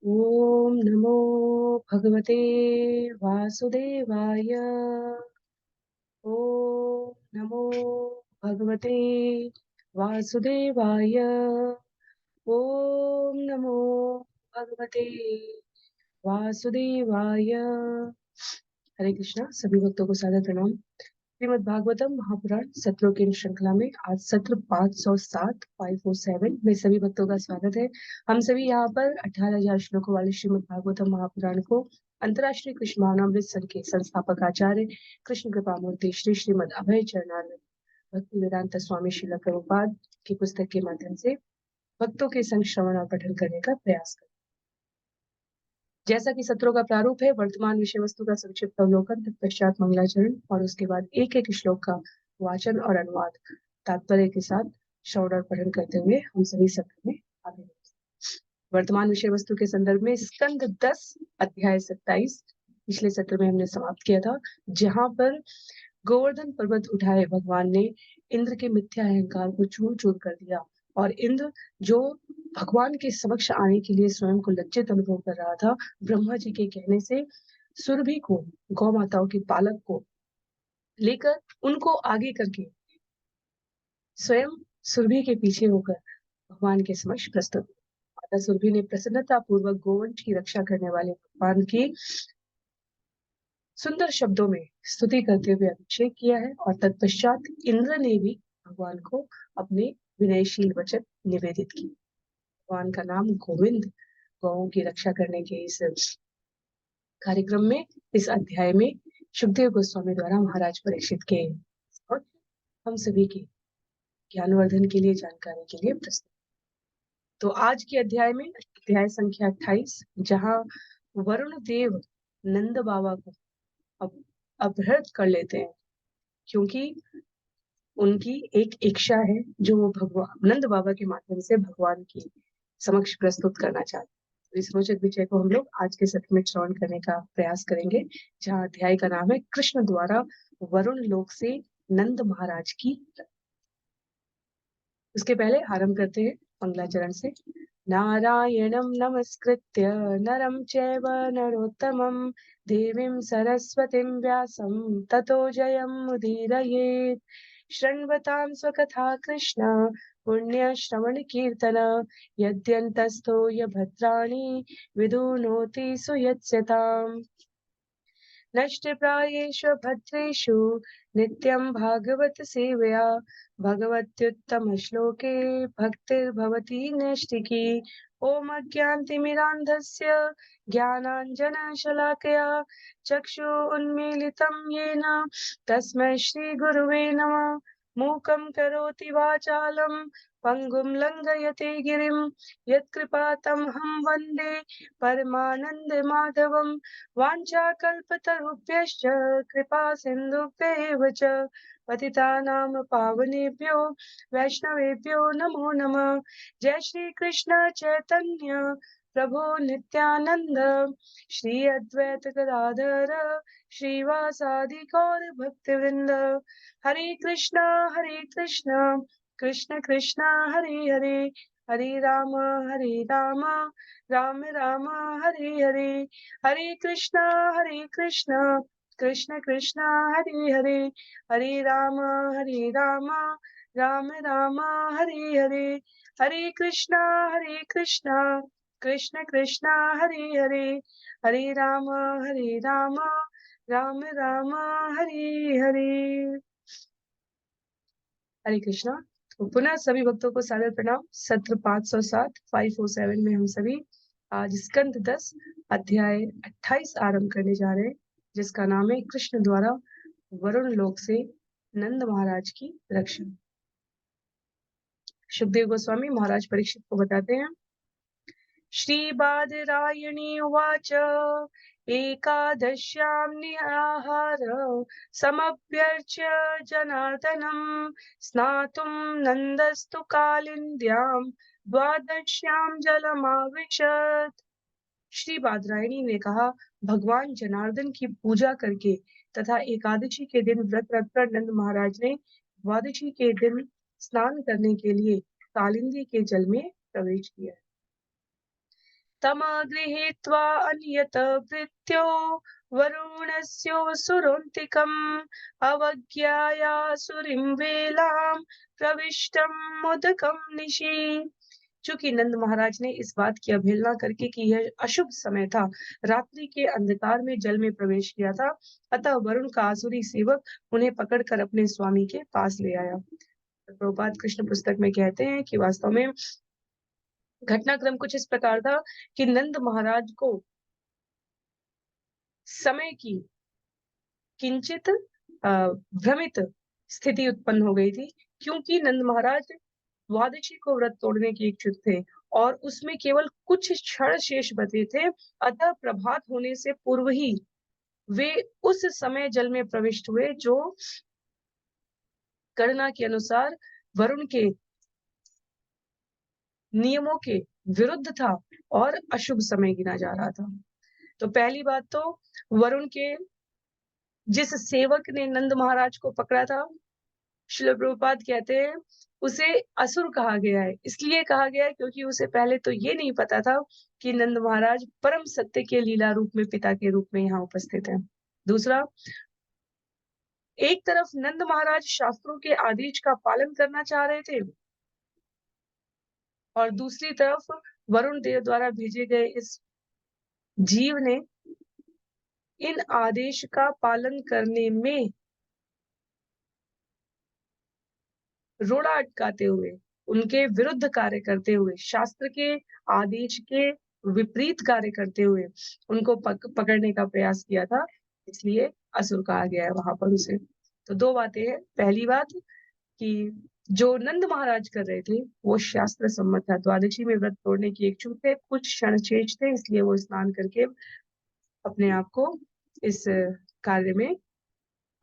ओम नमो भगवते वासुदेवाय। ओम नमो भगवते वासुदेवाय। ओम नमो भगवते वासुदेवाय। हरे कृष्णा। सभी भक्तों को सादर प्रणाम। श्रीमद् भागवतम महापुराण सत्रों की श्रृंखला में आज सत्र 507 547 में सभी भक्तों का स्वागत है। हम सभी यहाँ पर 18,000 श्लोकों वाले श्रीमद् भागवतम महापुराण को अंतर्राष्ट्रीय कृष्ण भावनामृत संघ के संस्थापक आचार्य कृष्ण कृपा मूर्ति श्री श्रीमद् अभय चरणारविंद भक्ति वेदांत स्वामी श्रील प्रभुपाद की पुस्तक के माध्यम से भक्तों के संग श्रवण और पठन करने का प्रयास करें। जैसा कि सत्रों का प्रारूप है, वर्तमान विषय वस्तु का संक्षिप्त अवलोकन, तत्पश्चात मंगलाचरण और उसके बाद एक एक श्लोक का वाचन और अनुवाद तात्पर्य के साथ श्रवण और पठन करते हुए हम सभी सत्र में आगे बढ़ते हैं। वर्तमान विषय वस्तु के संदर्भ में स्कंद 10 अध्याय 27 पिछले सत्र में हमने समाप्त किया था, जहां पर गोवर्धन पर्वत उठाए भगवान ने इंद्र के मिथ्या अहंकार को चूर चूर कर दिया और इंद्र जो भगवान के समक्ष आने के लिए स्वयं को लज्जित अनुभव कर रहा था, ब्रह्मा जी के कहने से सुरभि को, गौ माताओं के पालक को लेकर उनको आगे करके स्वयं सुरभि के पीछे होकर भगवान के समक्ष प्रस्तुत हुआ। माता सुरभि ने प्रसन्नता पूर्वक गोवंश की रक्षा करने वाले भगवान की सुंदर शब्दों में स्तुति करते हुए अभिषेक किया है और तत्पश्चात इंद्र ने भी भगवान को अपने विनयशील वचन निवेदित किए। भगवान का नाम गोविंद, गौओं की रक्षा करने के इस कार्यक्रम में, इस अध्याय में सुखदेव गोस्वामी द्वारा महाराज परीक्षित के और हम सभी के ज्ञानवर्धन के लिए, जानकारी के लिए प्रस्तुत। तो आज के अध्याय में अध्याय संख्या 28, जहाँ वरुण देव नंद बाबा को अपहृत कर लेते हैं, क्योंकि उनकी एक इच्छा है जो वो भगवान नंद बाबा के माध्यम से भगवान की समक्ष प्रस्तुत करना चाहते हैं। तो इस रोचक विषय को हम लोग आज के सत्र में श्रवण करने का प्रयास करेंगे, जहाँ अध्याय का नाम है कृष्ण द्वारा वरुण लोक से नंद महाराज की। उसके पहले आरंभ करते हैं मंगलाचरण से। नारायणं नमस्कृत्य नरं चैव नरोत्तमं देवीं सरस्वतीं व्यासं ततो जयमुदीरयेत्। शृण्वतां स्वकथा कृष्ण पुण्यश्रवणकीर्तन यद्यन्तस्थो य भद्राणि विदुनोति सुयत्स्यताम्। नष्टप्रायेषु भद्रेषु नित्यं भागवत सेवया भगवत्युत्तमश्लोके भक्तिर्भवति नैष्टिकी। ॐ अज्ञानतिमिरान्धस्य ज्ञानाञ्जनशलाकया चक्षु उन्मीलितं येन तस्मै श्रीगुरुवे नमः। मूकं करोति वाचालं पङ्गुं लङ्घयते गिरिं यत्कृपातमहं वन्दे परमानन्दमाधवम्। वाञ्छाकल्पतरुभ्यश्च कृपा सिन्धुभ्येव च पतितानां पावनेभ्यो वैष्णवेभ्यो नमो नमः। जय श्री कृष्ण चैतन्य प्रभु नित्यानंद श्री अद्वैत गदाधर श्रीवासादि गौर भक्तवृंद। हरे कृष्ण कृष्ण कृष्ण हरे हरे, हरे राम राम राम हरे हरे, हरे कृष्ण कृष्ण कृष्ण हरे हरे, हरे राम राम राम हरे हरे, हरे कृष्ण कृष्ण कृष्ण हरे हरे, हरे राम राम राम हरे हरे। हरे कृष्णा। तो पुनः सभी भक्तों को सादर प्रणाम। सत्र 507 547 में हम सभी आज स्कंद 10 अध्याय 28 आरंभ करने जा रहे हैं, जिसका नाम है कृष्ण द्वारा वरुण लोक से नंद महाराज की रक्षा। सुखदेव गोस्वामी महाराज परीक्षित को बताते हैं। श्री बादरायणी उवाच एकादश्यां निराहार समभ्यर्च्य जनार्दनं स्नातुं नन्दस्तु कालिन्द्यां द्वादश्यां जलमाविशत्। श्री बादरायणी ने कहा, भगवान जनार्दन की पूजा करके तथा एकादशी के दिन व्रत रखकर नंद महाराज ने द्वादशी के दिन स्नान करने के लिए कालिंदी के जल में प्रवेश किया। तम गृहीत्वा अन्यत भृत्यो वरुणस्योऽसुरोऽन्तिकम् अवज्ञायासुरीं वेलां प्रविष्टं मुदकं निशि। चूंकि नंद महाराज ने इस बात की अवहेलना करके कि यह अशुभ समय था, रात्रि के अंधकार में जल में प्रवेश किया था, अतः वरुण का आसुरी सेवक उन्हें पकड़कर अपने स्वामी के पास ले आया। प्रभुपाद कृष्ण पुस्तक में कहते हैं कि वास्तव में घटनाक्रम कुछ इस प्रकार था कि नंद महाराज को समय की किंचित भ्रमित स्थिति उत्पन्न हो गई थी, क्योंकि नंद महाराज द्वादशी को व्रत तोड़ने के इच्छुक थे और उसमें केवल कुछ क्षण शेष बचे थे। अतः प्रभात होने से पूर्व ही वे उस समय जल में प्रविष्ट हुए जो गणना के अनुसार वरुण के नियमों के विरुद्ध था और अशुभ समय गिना जा रहा था। तो पहली बात तो वरुण के जिस सेवक ने नंद महाराज को पकड़ा था, श्रील प्रभुपाद कहते हैं उसे असुर कहा गया है। इसलिए कहा गया है क्योंकि उसे पहले तो ये नहीं पता था कि नंद महाराज परम सत्य के लीला रूप में पिता के रूप में यहाँ उपस्थित है। दूसरा, एक तरफ नंद महाराज शास्त्रों के आदेश का पालन करना चाह रहे थे और दूसरी तरफ वरुण देव द्वारा भेजे गए इस जीव ने इन आदेश का पालन करने में रोड़ा अटकाते हुए, उनके विरुद्ध कार्य करते हुए, शास्त्र के आदेश के विपरीत कार्य करते हुए उनको पकड़ने का प्रयास किया था, इसलिए असुर कहा गया है वहां पर उसे। तो दो बातें हैं। पहली बात कि जो नंद महाराज कर रहे थे वो शास्त्र सम्मत था, द्वादशी में व्रत तोड़ने की इच्छुक थे, कुछ क्षण शेष थे, इसलिए वो स्नान करके अपने आप को इस कार्य में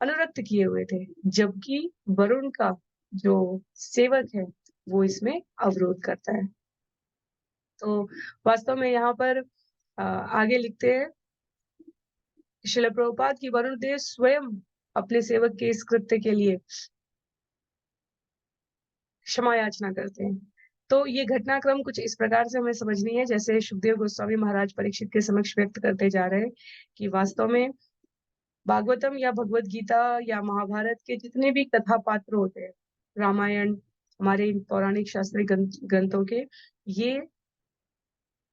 अनुरक्त किए हुए थे, जबकि वरुण का जो सेवक है वो इसमें अवरोध करता है। तो वास्तव में यहाँ पर आगे लिखते हैं श्रील प्रभुपाद की वरुण देव स्वयं अपने सेवक के इस कृत्य के लिए क्षमा याचना करते हैं। तो ये घटनाक्रम कुछ इस प्रकार से हमें समझनी है, जैसे सुखदेव गोस्वामी महाराज परीक्षित के समक्ष व्यक्त करते जा रहे हैं कि वास्तव में भागवतम या भगवत गीता या महाभारत के जितने भी कथा पात्र होते हैं, रामायण, हमारे पौराणिक शास्त्रीय ग्रंथों के, ये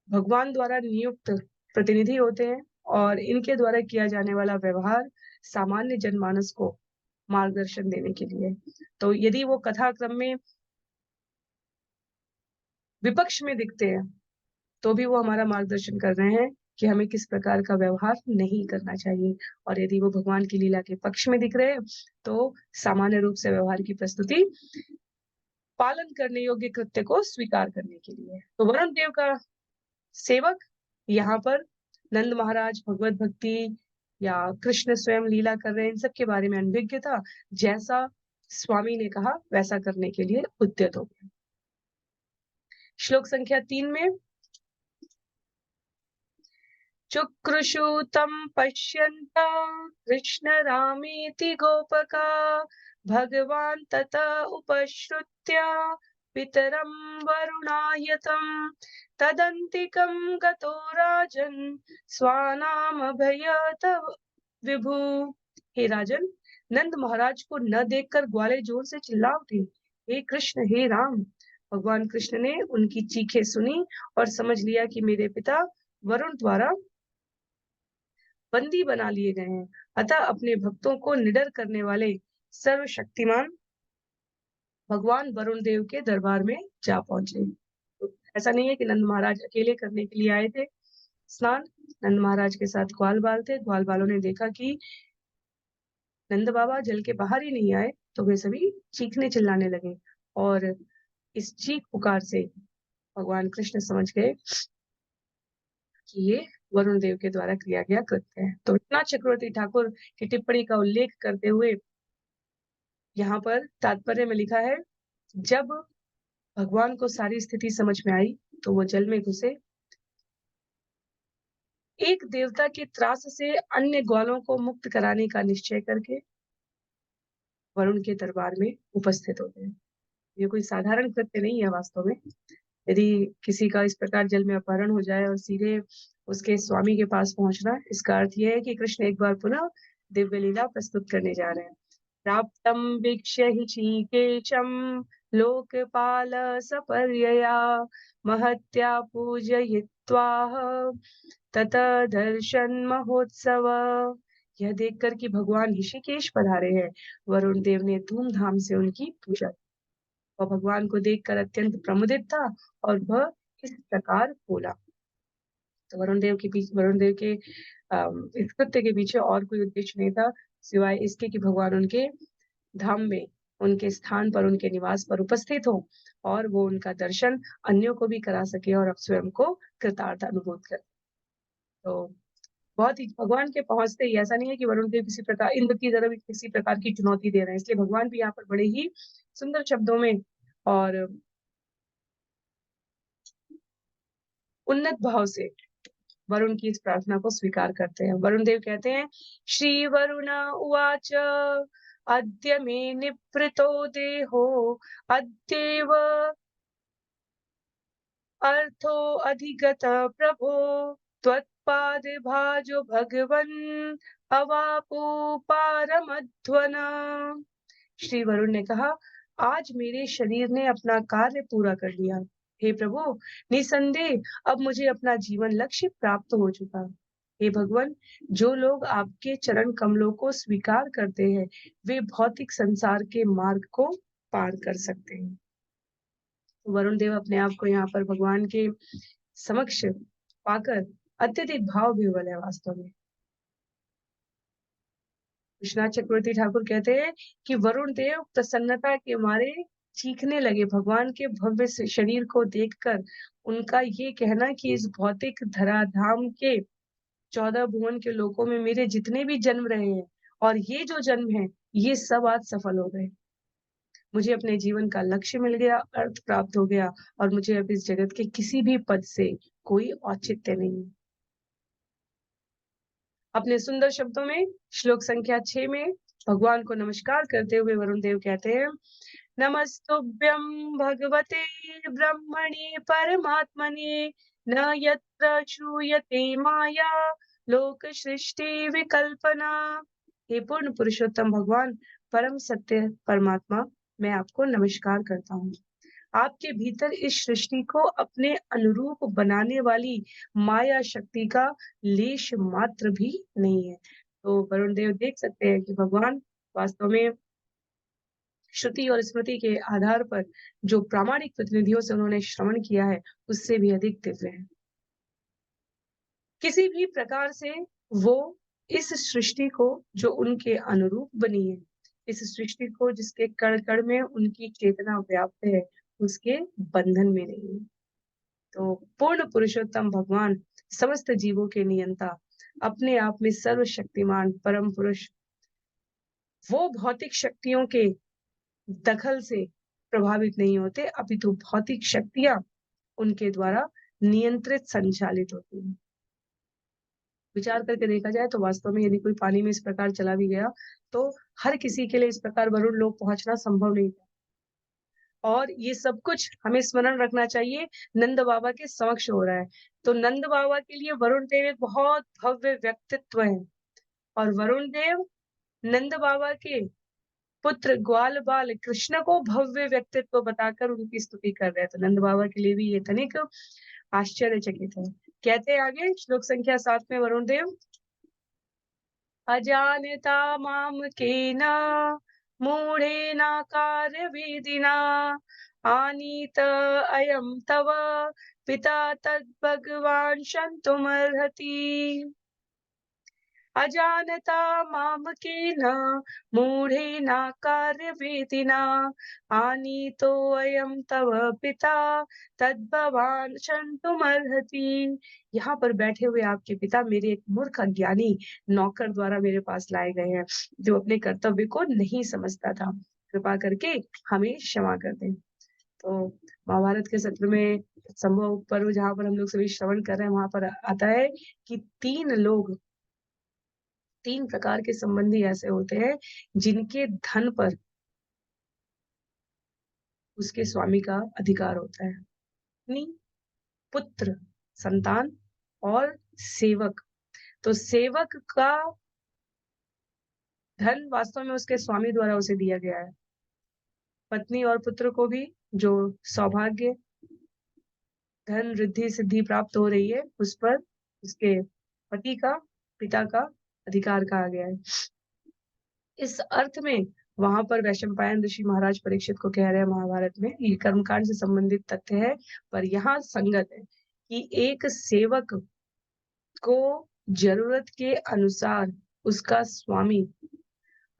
भगवान द्वारा नियुक्त प्रतिनिधि होते हैं और इनके द्वारा किया जाने वाला व्यवहार सामान्य जनमानस को मार्गदर्शन देने के लिए। तो यदि वो कथा क्रम में विपक्ष में दिखते हैं तो भी वो हमारा मार्गदर्शन कर रहे हैं कि हमें किस प्रकार का व्यवहार नहीं करना चाहिए, और यदि वो भगवान की लीला के पक्ष में दिख रहे हैं तो सामान्य रूप से व्यवहार की प्रस्तुति पालन करने योग्य कृत्य को स्वीकार करने के लिए। तो वरुण देव का सेवक यहाँ पर नंद महाराज भगवत भक्ति या कृष्ण स्वयं लीला कर रहे हैं, इन सब के बारे में अनभिज्ञ था, जैसा स्वामी ने कहा वैसा करने के लिए उद्यत हो गया। श्लोक संख्या 3 में चुक्रुषुतं पश्यन्ता कृष्ण रामेति गोपका भगवान् तत उपश्रुत्य पितरं वरुणायतं तदन्तिकं गतो राजन् स्वानामभयत विभु। हे राजन, नंद महाराज को न देखकर ग्वाले जोर से चिल्ला उठे, हे कृष्ण, हे राम। भगवान कृष्ण ने उनकी चीखें सुनी और समझ लिया कि मेरे पिता वरुण द्वारा बंदी बना लिए गए हैं, अतः अपने भक्तों को निडर करने वाले सर्वशक्तिमान भगवान वरुण देव के दरबार में जा पहुंचे। तो ऐसा नहीं है कि नंद महाराज अकेले करने के लिए आए थे स्नान। नंद महाराज के साथ ग्वाल बाल थे। ग्वाल बालों ने देखा कि नंद बाबा जल के बाहर ही नहीं आए, तो वे सभी चीखने चिल्लाने लगे और इस चीख पुकार से भगवान कृष्ण समझ गए कि ये वरुण देव के द्वारा किया गया कृत्य है। तो विश्वनाथ चक्रवर्ती ठाकुर की टिप्पणी का उल्लेख करते हुए यहाँ पर तात्पर्य में लिखा है, जब भगवान को सारी स्थिति समझ में आई तो वो जल में घुसे, एक देवता के त्रास से अन्य ग्वालों को मुक्त कराने का निश्चय करके वरुण के दरबार में उपस्थित हो गए। ये कोई साधारण कृत्य नहीं है वास्तव में। यदि किसी का इस प्रकार जल में अपहरण हो जाए और सीधे उसके स्वामी के पास पहुंचना, इसका अर्थ यह है कि कृष्ण एक बार पुनः दिव्य लीला प्रस्तुत करने जा रहे हैं। प्राप्तं वीक्ष्य हि ऋषिकेशं लोकपाल सपर्यया महत्या पूजयित्वाह ततः दर्शन महोत्सव। यह देखकर कि भगवान ऋषिकेश पधारे हैं, वरुण देव ने धूमधाम से उनकी पूजा की। वह भगवान को देखकर अत्यंत प्रमुदित था और वह इस प्रकार बोला। तो वरुण देव के इस कृत्य के पीछे और कोई उद्देश्य नहीं था सिवाय इसके कि भगवान उनके धाम में, उनके स्थान पर, उनके निवास पर उपस्थित हो और वो उनका दर्शन अन्यों को भी करा सके और अब स्वयं को कृतार्थ अनुभूत करे। तो बहुत ही भगवान के पहुंचते ही ऐसा नहीं है कि वरुण देव किसी प्रकार इंद्र की तरह भी किसी प्रकार की चुनौती दे रहे हैं, इसलिए भगवान भी यहाँ पर बड़े ही सुंदर शब्दों में और उन्नत भाव से वरुण की इस प्रार्थना को स्वीकार करते हैं। वरुण देव कहते हैं, श्री वरुण उवाच अद्य मे निवृतो देहो अद्यैव अर्थो अधिगत प्रभो त्वत्पाद भाजो भगवन् अवापो पारमध्वन। श्री वरुण ने कहा, आज मेरे शरीर ने अपना कार्य पूरा कर लिया। हे प्रभु, निसंदेह अब मुझे अपना जीवन लक्ष्य प्राप्त हो चुका। हे भगवान, जो लोग आपके चरण कमलों को स्वीकार करते हैं, वे भौतिक संसार के मार्ग को पार कर सकते हैं। तो वरुण देव अपने आप को यहाँ पर भगवान के समक्ष पाकर अत्यधिक भाव विह्वल है वास्तव में। विश्वनाथ चक्रवर्ती ठाकुर कहते हैं कि वरुण देव प्रसन्नता के मारे चीखने लगे भगवान के भव्य शरीर को देखकर। उनका ये कहना कि इस भौतिक धराधाम के 14 भुवन के लोकों में मेरे जितने भी जन्म रहे हैं और ये जो जन्म है, ये सब आज सफल हो गए। मुझे अपने जीवन का लक्ष्य मिल गया, अर्थ प्राप्त हो गया और मुझे अब इस जगत के किसी भी पद से कोई औचित्य नहीं। अपने सुंदर शब्दों में श्लोक संख्या 6 में भगवान को नमस्कार करते हुए वरुण देव कहते हैं, नमस्तुभ्यं भगवते ब्रह्मणे परमात्मने न यत्र श्रूयते माया लोक सृष्टि विकल्पना। हे पूर्ण पुरुषोत्तम भगवान, परम सत्य परमात्मा, मैं आपको नमस्कार करता हूँ। आपके भीतर इस सृष्टि को अपने अनुरूप बनाने वाली माया शक्ति का लेश मात्र भी नहीं है। तो वरुण देव देख सकते हैं कि भगवान वास्तव में श्रुति और स्मृति के आधार पर जो प्रामाणिक प्रतिनिधियों से उन्होंने श्रवण किया है, उससे भी अधिक दिव्य है। किसी भी प्रकार से वो इस सृष्टि को जो उनके अनुरूप बनी है, इस सृष्टि को जिसके कण कण में उनकी चेतना व्याप्त है, उसके बंधन में नहीं है। तो पूर्ण पुरुषोत्तम भगवान, समस्त जीवों के नियंता, अपने आप में सर्वशक्तिमान परम पुरुष, वो भौतिक शक्तियों के दखल से प्रभावित नहीं होते, अपितु भौतिक शक्तियां उनके द्वारा नियंत्रित संचालित होती हैं। विचार करके देखा जाए तो वास्तव में यदि कोई पानी में इस प्रकार चला भी गया, तो हर किसी के लिए इस प्रकार वरुण लोक पहुंचना संभव नहीं था। और ये सब कुछ हमें स्मरण रखना चाहिए, नंद बाबा के समक्ष हो रहा है। तो नंद बाबा के लिए वरुण देव एक बहुत भव्य व्यक्तित्व है और वरुण देव नंद बाबा के पुत्र ग्वाल बाल कृष्ण को भव्य व्यक्तित्व बताकर उनकी स्तुति कर रहे हैं। तो नंद बाबा के लिए भी ये तनिक आश्चर्यचकित है। कहते हैं आगे श्लोक संख्या 7 में वरुण देव, अजानता माम केन मूढ़ेन कार्यविधिना आनीत अयं तव पिता तद्भगवान् शन्तुमर्हति। अजानता मामकेन मूढ़ेन कार्यविधिना आनीतोऽयं तव पिता तद्भवान् शन्तुमर्हति। यहाँ पर बैठे हुए आपके पिता मेरे एक मूर्ख अज्ञानी नौकर द्वारा मेरे पास लाए गए हैं, जो अपने कर्तव्य को नहीं समझता था। कृपा करके हमें क्षमा कर दें। तो महाभारत के सत्र में संभव पर्व जहाँ पर हम लोग सभी श्रवण कर रहे हैं, वहां पर आता है कि 3 प्रकार के संबंधी ऐसे होते हैं जिनके धन पर उसके स्वामी का अधिकार होता है। पत्नी, पुत्र, संतान और सेवक। तो सेवक का धन वास्तव में उसके स्वामी द्वारा उसे दिया गया है। पत्नी और पुत्र को भी जो सौभाग्य, धन, रिद्धि, सिद्धि प्राप्त हो रही है, उस पर उसके पति का, पिता का अधिकार कहा गया है। इस अर्थ में वहां पर वैशंपायन ऋषि महाराज परीक्षित को कह रहे हैं महाभारत में, ये कर्मकांड से संबंधित तथ्य है, पर यहाँ संगत है कि एक सेवक को जरूरत के अनुसार उसका स्वामी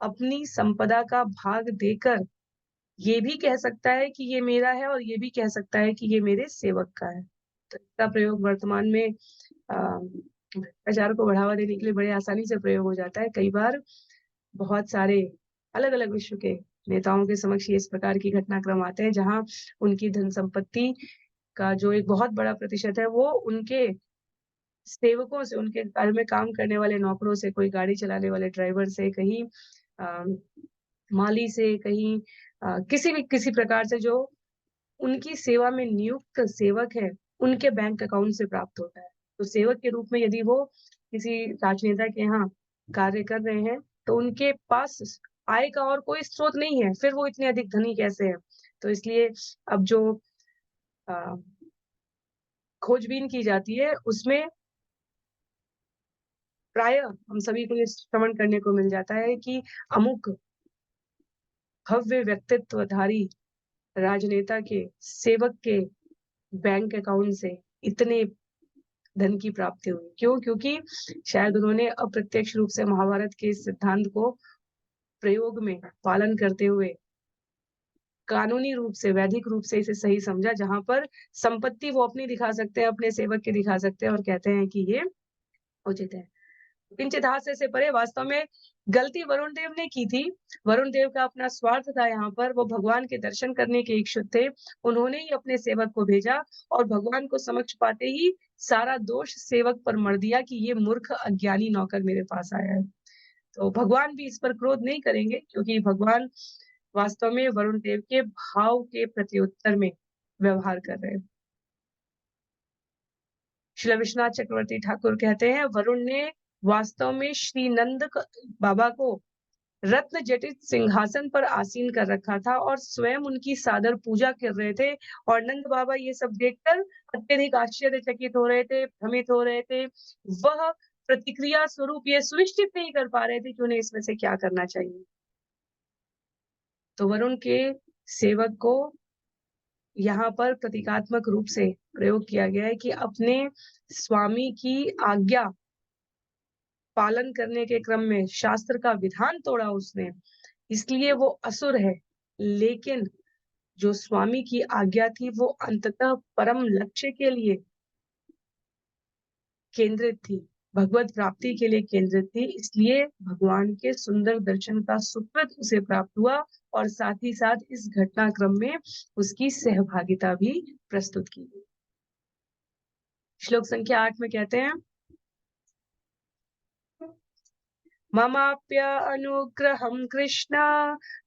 अपनी संपदा का भाग देकर ये भी कह सकता है कि ये मेरा है और ये भी कह सकता है कि ये मेरे सेवक का है। तो इसका प्रयोग वर्तमान में भ्रष्टाचार को बढ़ावा देने के लिए बड़े आसानी से प्रयोग हो जाता है। कई बार बहुत सारे अलग अलग विश्व के नेताओं के समक्ष इस प्रकार की घटनाक्रम आते हैं जहां उनकी धन संपत्ति का जो एक बहुत बड़ा प्रतिशत है वो उनके सेवकों से, उनके घर में काम करने वाले नौकरों से, कोई गाड़ी चलाने वाले ड्राइवर से, कहीं माली से, कहीं किसी प्रकार से जो उनकी सेवा में नियुक्त सेवक है, उनके बैंक अकाउंट से प्राप्त होता है। तो सेवक के रूप में यदि वो किसी राजनेता के यहाँ कार्य कर रहे हैं, तो उनके पास आय का और कोई स्रोत नहीं है, फिर वो इतने अधिक धनी कैसे हैं? तो इसलिए अब जो खोजबीन की जाती है, उसमें प्राय हम सभी को ये श्रवण करने को मिल जाता है कि अमुक भव्य व्यक्तित्वधारी राजनेता के सेवक के बैंक अकाउंट से इतने धन की प्राप्ति हुई। क्यों? क्योंकि शायद उन्होंने अप्रत्यक्ष रूप से महाभारत के इस सिद्धांत को प्रयोग में पालन करते हुए कानूनी रूप से, वैधिक रूप से इसे सही समझा, जहां पर संपत्ति वो अपनी दिखा सकते हैं, अपने सेवक के दिखा सकते हैं और कहते हैं कि ये उचित है। किंचित हास्य से परे वास्तव में गलती वरुण देव ने की थी। वरुण देव का अपना स्वार्थ था यहाँ पर, वो भगवान के दर्शन करने के इच्छुक थे। उन्होंने ही अपने सेवक को भेजा और भगवान को समक्ष पाते ही सारा दोष सेवक पर मढ़ दिया कि ये मूर्ख अज्ञानी नौकर मेरे पास आया है। तो भगवान भी इस पर क्रोध नहीं करेंगे, क्योंकि भगवान वास्तव में वरुण देव के भाव के प्रत्युत्तर में व्यवहार कर रहे हैं। श्री विश्वनाथ चक्रवर्ती ठाकुर कहते हैं, वरुण ने वास्तव में श्री नंद बाबा को रत्न जटित सिंहासन पर आसीन कर रखा था और स्वयं उनकी सादर पूजा कर रहे थे, और नंद बाबा ये सब देखकर अत्यधिक आश्चर्यचकित हो रहे थे, भ्रमित हो रहे थे। वह प्रतिक्रिया स्वरूप ये सुनिश्चित नहीं कर पा रहे थे कि उन्हें इसमें से क्या करना चाहिए। तो वरुण के सेवक को यहाँ पर प्रतीकात्मक रूप से प्रयोग किया गया है कि अपने स्वामी की आज्ञा पालन करने के क्रम में शास्त्र का विधान तोड़ा उसने, इसलिए वो असुर है। लेकिन जो स्वामी की आज्ञा थी वो अंततः परम लक्ष्य के लिए केंद्रित थी, भगवत प्राप्ति के लिए केंद्रित थी, इसलिए भगवान के सुंदर दर्शन का सुकृत उसे प्राप्त हुआ और साथ ही साथ इस घटनाक्रम में उसकी सहभागिता भी प्रस्तुत की गई। श्लोक संख्या 8 में कहते हैं, ममाप्य अनुग्रहं कृष्ण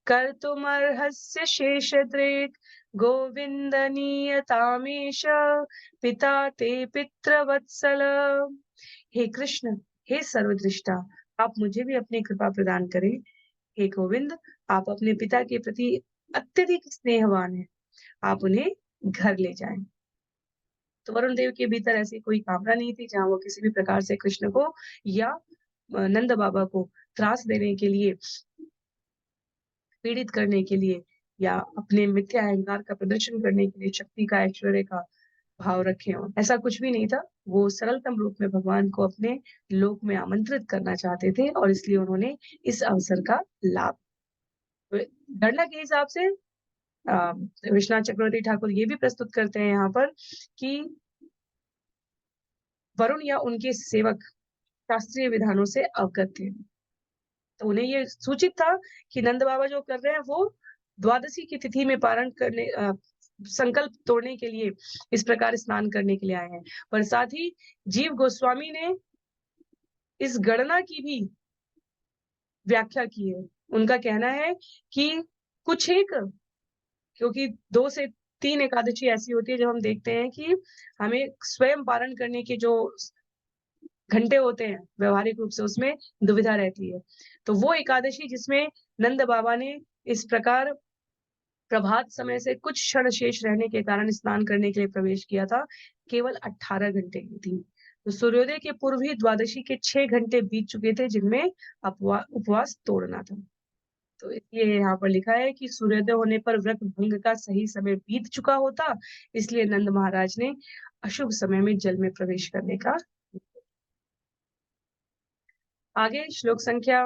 कर्तुमर्हस्य शेषदृक् गोविंद नियतामेष पिता ते पितृवत्सल। हे कृष्ण, हे सर्वदृष्टा, आप मुझे भी अपनी कृपा प्रदान करें। हे गोविंद, आप अपने पिता के प्रति अत्यधिक स्नेहवान हैं, आप उन्हें घर ले जाएं। तो वरुण देव के भीतर ऐसी कोई कामना नहीं थी जहां वो किसी भी प्रकार से कृष्ण को या नंद बाबा को त्रास देने के लिए, पीड़ित करने के लिए या अपने मिथ्या अहंकार का प्रदर्शन करने के लिए शक्ति का, ऐश्वर्य का भाव रखे हों। ऐसा कुछ भी नहीं था। वो सरलतम रूप में भगवान को अपने लोक में आमंत्रित करना चाहते थे और इसलिए उन्होंने इस अवसर का लाभ। गणना के हिसाब से विश्वनाथ चक्रवर्ती ठाकुर ये भी प्रस्तुत करते हैं यहाँ पर कि वरुण या उनके सेवक शास्त्रीय विधानों से अवगत थे। तो उन्हें ये सूचित था कि नंद बाबा जो कर रहे हैं वो द्वादशी की तिथि में पारण करने, संकल्प तोड़ने के लिए इस प्रकार स्नान करने के लिए आए हैं। पर साथ ही जीव गोस्वामी ने इस गणना की भी व्याख्या की है। उनका कहना है कि कुछ एक, क्योंकि 2 से 3 एकादशी ऐसी होती है जब हम देखते हैं कि हमें स्वयं पारण करने के जो घंटे होते हैं व्यवहारिक रूप से उसमें दुविधा रहती है। तो वो एकादशी जिसमें नंद बाबा ने इस प्रकार प्रभात समय से कुछ क्षण शेष रहने के कारण स्नान करने के लिए प्रवेश किया था, केवल 18 घंटे की थी। तो सूर्योदय के पूर्व ही द्वादशी के 6 घंटे बीत चुके थे जिनमें उपवास तोड़ना था। तो इसलिए यहाँ पर लिखा है कि सूर्योदय होने पर व्रत भंग का सही समय बीत चुका होता, इसलिए नंद महाराज ने अशुभ समय में जल में प्रवेश करने का। आगे श्लोक संख्या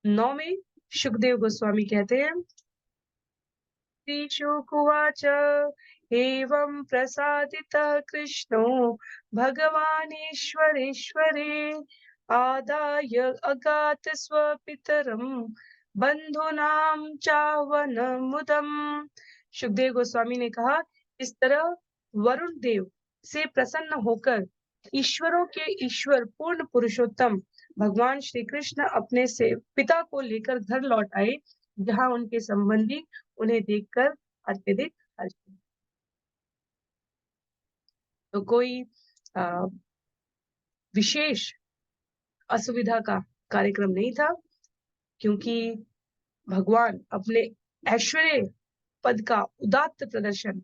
9 में सुखदेव गोस्वामी कहते हैं, श्रीशुकुवाच एवं प्रसादितः कृष्णो भगवानेश्वरेश्वरे आदाय अगात स्वपितरं बंधूनां चावनमुदम्। सुखदेव गोस्वामी ने कहा, इस तरह वरुण देव से प्रसन्न होकर ईश्वरों के ईश्वर पूर्ण पुरुषोत्तम भगवान श्री कृष्ण अपने से पिता को लेकर घर लौट आए, जहां उनके संबंधी उन्हें देखकर अत्यधिक हर्ष हुए। तो कोई विशेष असुविधा का कार्यक्रम नहीं था, क्योंकि भगवान अपने ऐश्वर्य पद का उदात्त प्रदर्शन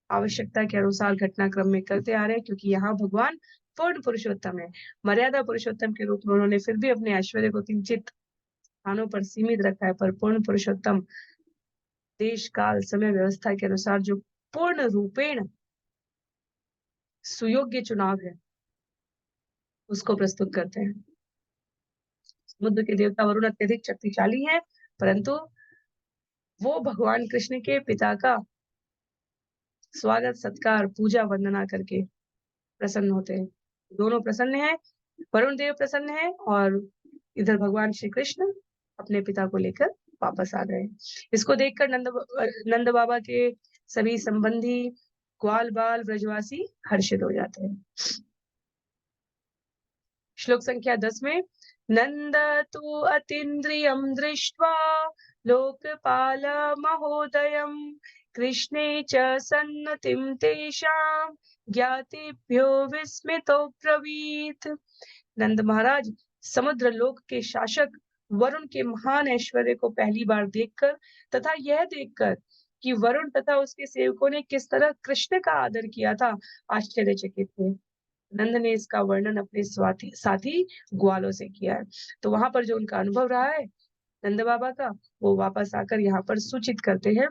आवश्यकता के अनुसार घटनाक्रम में करते आ रहे हैं, क्योंकि यहाँ भगवान पूर्ण पुरुषोत्तम है। मर्यादा पुरुषोत्तम के रूप में उन्होंने फिर भी अपने ऐश्वर्य को किंचित स्थानों पर सीमित रखा है, पर पूर्ण पुरुषोत्तम देश काल समय व्यवस्था के अनुसार जो पूर्ण रूपेण सुयोग्य चुनाव है उसको प्रस्तुत करते हैं। समुद्र के देवता वरुण अत्यधिक शक्तिशाली हैं, परंतु वो भगवान कृष्ण के पिता का स्वागत सत्कार पूजा वंदना करके प्रसन्न होते हैं। दोनों प्रसन्न हैं, वरुण देव प्रसन्न है और इधर भगवान श्री कृष्ण अपने पिता को लेकर वापस आ गए। इसको देखकर नंद बाबा के सभी संबंधी ग्वाल बाल ब्रजवासी हर्षित हो जाते हैं। श्लोक संख्या 10 में, नंद तु अतीन्द्रियं दृष्ट्वा लोकपाल महोदयं कृष्णे च सन्नतिं तेषां ज्ञातिभ्यो विस्मितो ब्रवीत। नंद महाराज समुद्र लोक के शासक वरुण के महान ऐश्वर्य को पहली बार देखकर तथा यह देखकर कि वरुण तथा उसके सेवकों ने किस तरह कृष्ण का आदर किया था, आश्चर्यचकित थे। नंद ने इसका वर्णन अपने साथी ग्वालों से किया है। तो वहां पर जो उनका अनुभव रहा है नंद बाबा का, वो वापस आकर यहाँ पर सूचित करते हैं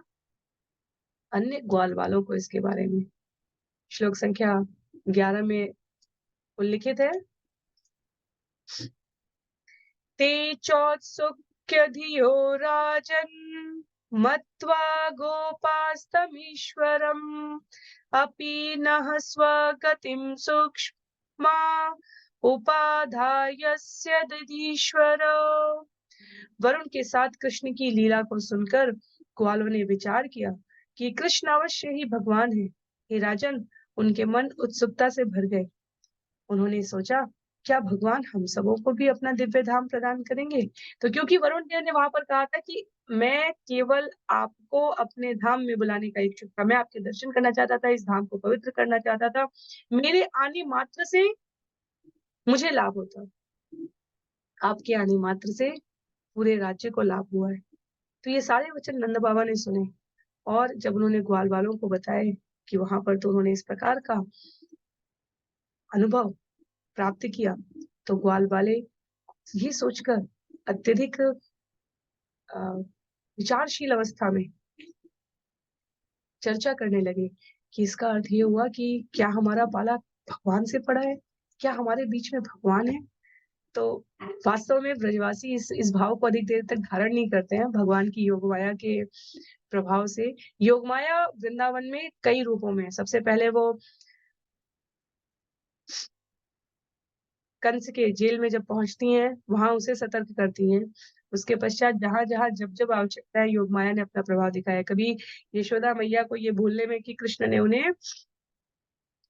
अन्य ग्वाल वालों को इसके बारे में। श्लोक संख्या 11 में उल्लिखित है, ते चोत्सुक्य धियो राजन् मत्वा गोपास्तमीश्वरम् अपि नः स्वगतिं सूक्ष्मा उपाधायस्य दधीश्वर। वरुण के साथ कृष्ण की लीला को सुनकर ग्वालों ने विचार किया कि कृष्ण अवश्य ही भगवान है। हे राजन, उनके मन उत्सुकता से भर गए। उन्होंने सोचा, क्या भगवान हम सबों को भी अपना दिव्य धाम प्रदान करेंगे? तो क्योंकि वरुण देव ने वहां पर कहा था कि मैं केवल आपको अपने धाम में बुलाने का इच्छुक था, मैं आपके दर्शन करना चाहता था, इस धाम को पवित्र करना चाहता था, मेरे आने मात्र से मुझे लाभ होता, आपके आने मात्र से पूरे राज्य को लाभ हुआ है। तो ये सारे वचन नंद बाबा ने सुने और जब उन्होंने ग्वाल वालों को बताए कि वहां पर तो उन्होंने इस प्रकार का अनुभव प्राप्त किया, तो ग्वाल वाले ये सोचकर अत्यधिक विचारशील अवस्था में चर्चा करने लगे कि इसका अर्थ ये हुआ कि क्या हमारा पाला भगवान से पड़ा है, क्या हमारे बीच में भगवान है? तो वास्तव में ब्रजवासी इस भाव को अधिक देर तक धारण नहीं करते हैं। भगवान की योगमाया के प्रभाव से, योगमाया वृंदावन में कई रूपों में, सबसे पहले वो कंस के जेल में जब पहुंचती हैं वहां उसे सतर्क करती हैं। उसके पश्चात जहां जहां जब जब आवश्यकता है योग माया ने अपना प्रभाव दिखाया। कभी यशोदा मैया को ये भूलने में कि कृष्ण ने उन्हें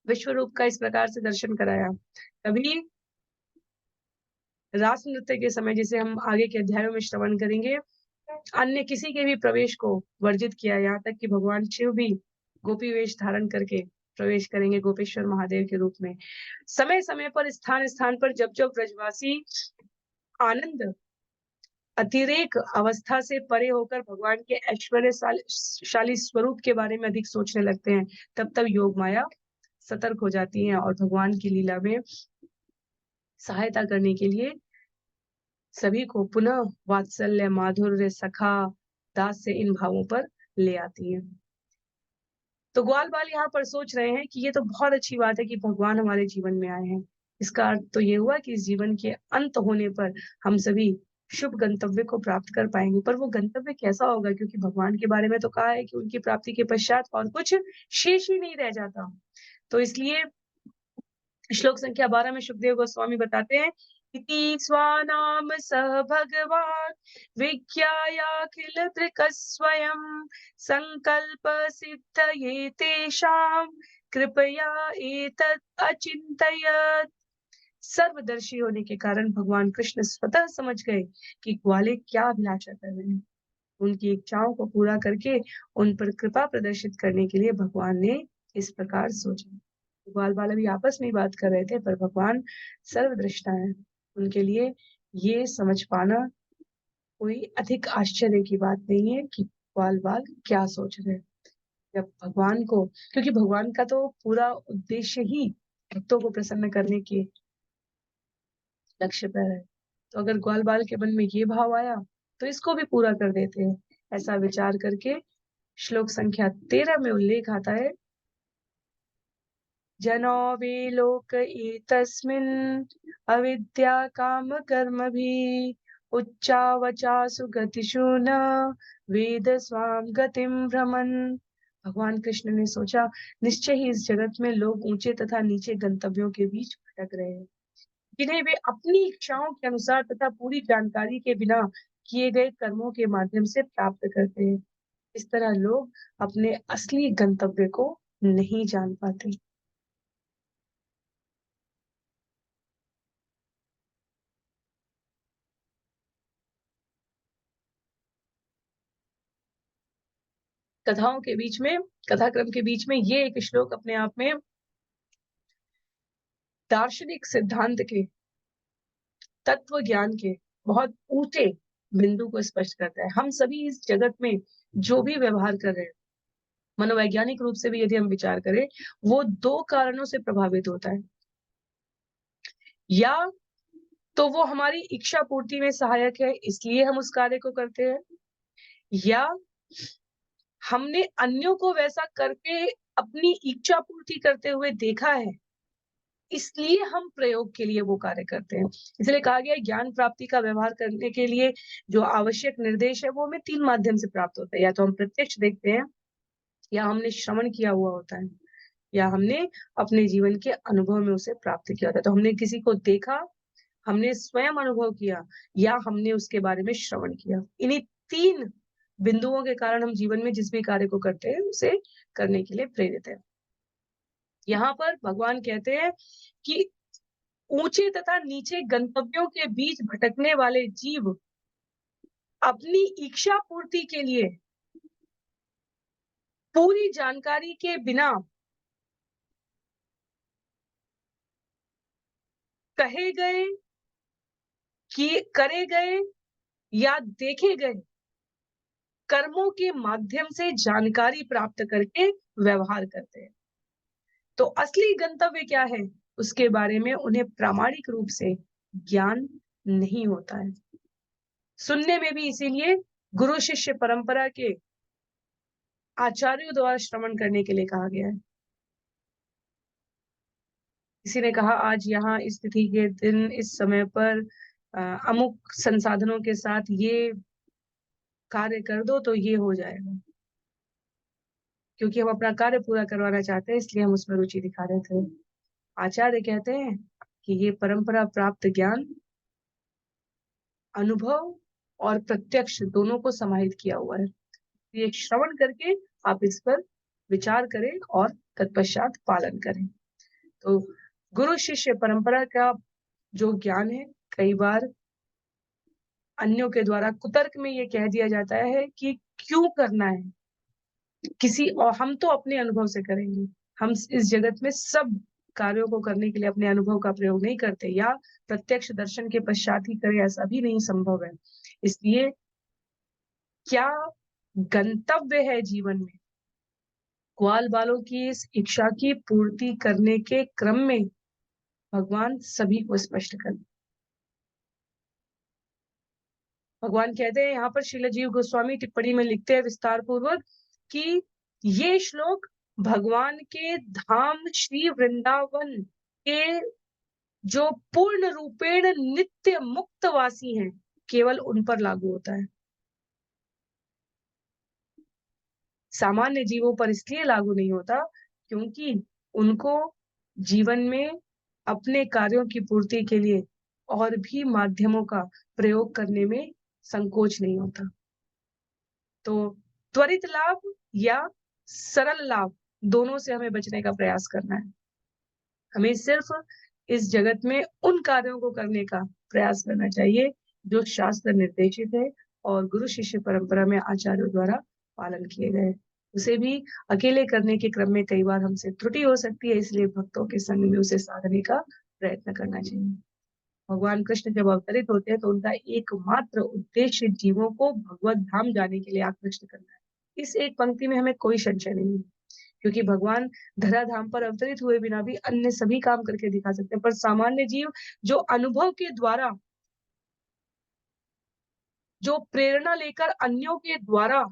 विश्व रूप का इस प्रकार से दर्शन कराया। कभी रास नृत्य के समय, जिसे हम आगे के अध्यायों में श्रवण करेंगे, अन्य किसी के भी प्रवेश को वर्जित किया, यहाँ तक कि भगवान शिव भी गोपी वेश धारण करके प्रवेश करेंगे गोपेश्वर महादेव के रूप में। समय समय पर स्थान स्थान पर जब जब ब्रजवासी आनंद अतिरेक अवस्था से परे होकर भगवान के ऐश्वर्यशाली स्वरूप के बारे में अधिक सोचने लगते हैं, तब तब योग माया सतर्क हो जाती है और भगवान की लीला में सहायता करने के लिए सभी को पुनः वात्सल्य, माधुर्य, सखा, दास से इन भावों पर ले आती है। तो ग्वाल बाल यहाँ पर सोच रहे हैं कि ये तो बहुत अच्छी बात है कि भगवान हमारे जीवन में आए हैं। इसका अर्थ तो ये हुआ कि इस जीवन के अंत होने पर हम सभी शुभ गंतव्य को प्राप्त कर पाएंगे। पर वो गंतव्य कैसा होगा, क्योंकि भगवान के बारे में तो कहा है कि उनकी प्राप्ति के पश्चात और कुछ शेष ही नहीं रह जाता। तो इसलिए श्लोक संख्या 12 में सुखदेव गोस्वामी बताते हैं, इति स्वानाम सह भगवान विज्ञायाखिल दृक् स्वयं संकल्प सिद्धये तेषां कृपया एतत् अचिन्तयत्। सर्वदर्शी होने के कारण भगवान कृष्ण स्वतः समझ गए कि ग्वाले क्या अभिलाषा कर रहे हैं। उनकी इच्छाओं को पूरा करके उन पर कृपा प्रदर्शित करने के लिए भगवान ने इस प्रकार सोचा। ग्वाल बाल अभी आपस में बात कर रहे थे, पर भगवान सर्वदृष्टा है। उनके लिए ये समझ पाना कोई अधिक आश्चर्य की बात नहीं है कि ग्वाल बाल क्या सोच रहे हैं। जब भगवान को, क्योंकि भगवान का तो पूरा उद्देश्य ही भक्तों को प्रसन्न करने के लक्ष्य पर है, तो अगर ग्वाल बाल के मन में ये भाव आया तो इसको भी पूरा कर देते हैं। ऐसा विचार करके श्लोक संख्या 13 में उल्लेख आता है, जनो विलोक एतस्मिन् अविद्या काम कर्मभिः उच्चावचासु गतिषु न वेद स्वाम गतिम भ्रमन्। भगवान कृष्ण ने सोचा, निश्चय ही इस जगत में लोग ऊंचे तथा नीचे गंतव्यों के बीच भटक रहे हैं, जिन्हें वे अपनी इच्छाओं के अनुसार तथा पूरी जानकारी के बिना किए गए कर्मों के माध्यम से प्राप्त करते हैं। इस तरह लोग अपने असली गंतव्य को नहीं जान पाते। कथाओं के बीच में, कथाक्रम के बीच में ये एक श्लोक अपने आप में दार्शनिक सिद्धांत के, तत्व ज्ञान के बहुत ऊंचे बिंदु को स्पष्ट करता है। हम सभी इस जगत में जो भी व्यवहार कर रहे हैं, मनोवैज्ञानिक रूप से भी यदि हम विचार करें, वो दो कारणों से प्रभावित होता है। या तो वो हमारी इच्छा पूर्ति में सहायक है, इसलिए हम उस कार्य को करते हैं, या हमने अन्यों को वैसा करके अपनी इच्छा पूर्ति करते हुए देखा है, इसलिए हम प्रयोग के लिए वो कार्य करते हैं। इसलिए कहा गया है, ज्ञान प्राप्ति का व्यवहार करने के लिए जो आवश्यक निर्देश है वो हमें 3 माध्यम से प्राप्त होता है। या तो हम प्रत्यक्ष देखते हैं, या हमने श्रवण किया हुआ होता है, या हमने अपने जीवन के अनुभव में उसे प्राप्त किया होता है। तो हमने किसी को देखा, हमने स्वयं अनुभव किया, या हमने उसके बारे में श्रवण किया। इन्हीं 3 बिंदुओं के कारण हम जीवन में जिस भी कार्य को करते हैं उसे करने के लिए प्रेरित है। यहाँ पर भगवान कहते हैं कि ऊंचे तथा नीचे गंतव्यों के बीच भटकने वाले जीव अपनी इच्छा पूर्ति के लिए पूरी जानकारी के बिना कहे गए, किए, करे गए या देखे गए कर्मों के माध्यम से जानकारी प्राप्त करके व्यवहार करते हैं। तो असली गंतव्य क्या है, उसके बारे में उन्हें प्रामाणिक रूप से ज्ञान नहीं होता है। सुनने में भी इसीलिए गुरु शिष्य परंपरा के आचार्यों द्वारा श्रवण करने के लिए कहा गया है। किसी ने कहा, आज यहाँ इस तिथि के दिन इस समय पर अमुक संसाधनों के साथ ये कार्य कर दो तो ये हो जाएगा, क्योंकि हम अपना कार्य पूरा करवाना चाहते हैं, इसलिए हम उसमें रुचि दिखा रहे थे। आचार्य कहते हैं कि ये परंपरा प्राप्त ज्ञान अनुभव और प्रत्यक्ष दोनों को समाहित किया हुआ है। ये श्रवण करके आप इस पर विचार करें और तत्पश्चात पालन करें। तो गुरु शिष्य परंपरा का जो ज्ञान है, कई बार अन्यों के द्वारा कुतर्क में ये कह दिया जाता है कि क्यों करना है, किसी और हम तो अपने अनुभव से करेंगे। हम इस जगत में सब कार्यों को करने के लिए अपने अनुभव का प्रयोग नहीं करते, या प्रत्यक्ष दर्शन के पश्चात ही करें, ऐसा भी नहीं संभव है। इसलिए क्या गंतव्य है जीवन में, ग्वाल बालों की इस इच्छा की पूर्ति करने के क्रम में भगवान सभी को स्पष्ट कर, भगवान कहते हैं यहाँ पर, श्रील जीव गोस्वामी टिप्पणी में लिखते हैं विस्तार पूर्वक कि ये श्लोक भगवान के धाम श्री वृंदावन के जो पूर्ण रूपेण नित्य मुक्तवासी हैं, केवल उन पर लागू होता है। सामान्य जीवों पर इसलिए लागू नहीं होता क्योंकि उनको जीवन में अपने कार्यों की पूर्ति के लिए और भी माध्यमों का प्रयोग करने में संकोच नहीं होता। तो त्वरित लाभ या सरल लाभ, दोनों से हमें बचने का प्रयास करना है। हमें सिर्फ इस जगत में उन कार्यों को करने का प्रयास करना चाहिए जो शास्त्र निर्देशित है और गुरु शिष्य परंपरा में आचार्यों द्वारा पालन किए गए। उसे भी अकेले करने के क्रम में कई बार हमसे त्रुटि हो सकती है, इसलिए भक्तों के संग में उसे साधने का प्रयत्न करना चाहिए। भगवान कृष्ण जब अवतरित होते हैं तो उनका एकमात्र उद्देश्य जीवों को भगवत धाम जाने के लिए आकृष्ट करना है। इस एक पंक्ति में हमें कोई संशय नहीं है, क्योंकि भगवान धराधाम पर अवतरित हुए बिना भी अन्य सभी काम करके दिखा सकते हैं, पर सामान्य जीव जो अनुभव के द्वारा, जो प्रेरणा लेकर अन्यों के द्वारा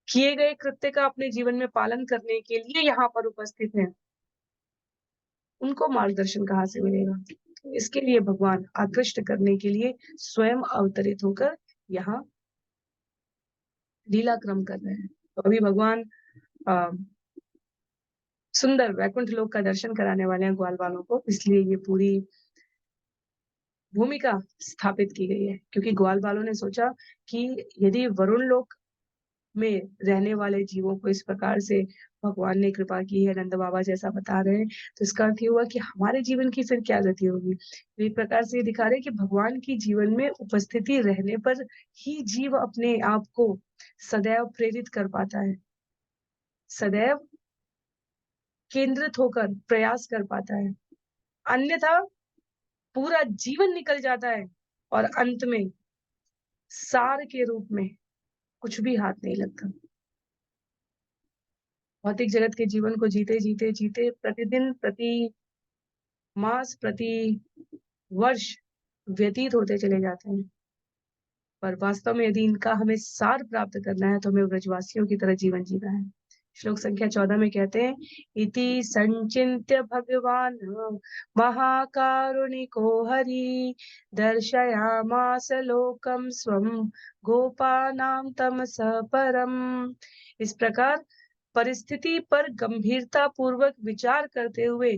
किए गए कृत्य का अपने जीवन में पालन करने के लिए यहाँ पर उपस्थित हैं, उनको मार्गदर्शन कहाँ से मिलेगा। इसके लिए भगवान आकृष्ट करने के लिए स्वयं अवतरित होकर यहाँ लीला क्रम कर रहे हैं। तो अभी भगवान सुंदर वैकुंठ लोक का दर्शन कराने वाले हैं ग्वाल वालों को, इसलिए ये पूरी भूमिका स्थापित की गई है। क्योंकि ग्वाल वालों ने सोचा कि यदि वरुण लोक में रहने वाले जीवों को इस प्रकार से भगवान ने कृपा की है, नंद बाबा जैसा बता रहे हैं, तो इसका अर्थ ये हुआ कि हमारे जीवन की फिर क्या गति होगी। तो एक प्रकार से ये दिखा रहे हैं कि भगवान की जीवन में उपस्थिति रहने पर ही जीव अपने आप को सदैव प्रेरित कर पाता है, सदैव केंद्रित होकर प्रयास कर पाता है। अन्यथा पूरा जीवन निकल जाता है और अंत में सार के रूप में कुछ भी हाथ नहीं लगता। भौतिक जगत के जीवन को जीते जीते जीते प्रतिदिन, प्रति मास, प्रति वर्ष व्यतीत होते चले जाते हैं, पर वास्तव में यदि इनका हमें सार प्राप्त करना है तो हमें व्रजवासियों की तरह जीवन जीना है। श्लोक संख्या 14 में कहते हैं, इति संचिन्त्य भगवान महाकारुणिको हरि दर्शयामास लोकम स्वम गोपानां तमसः परम। इस प्रकार परिस्थिति पर गंभीरता पूर्वक विचार करते हुए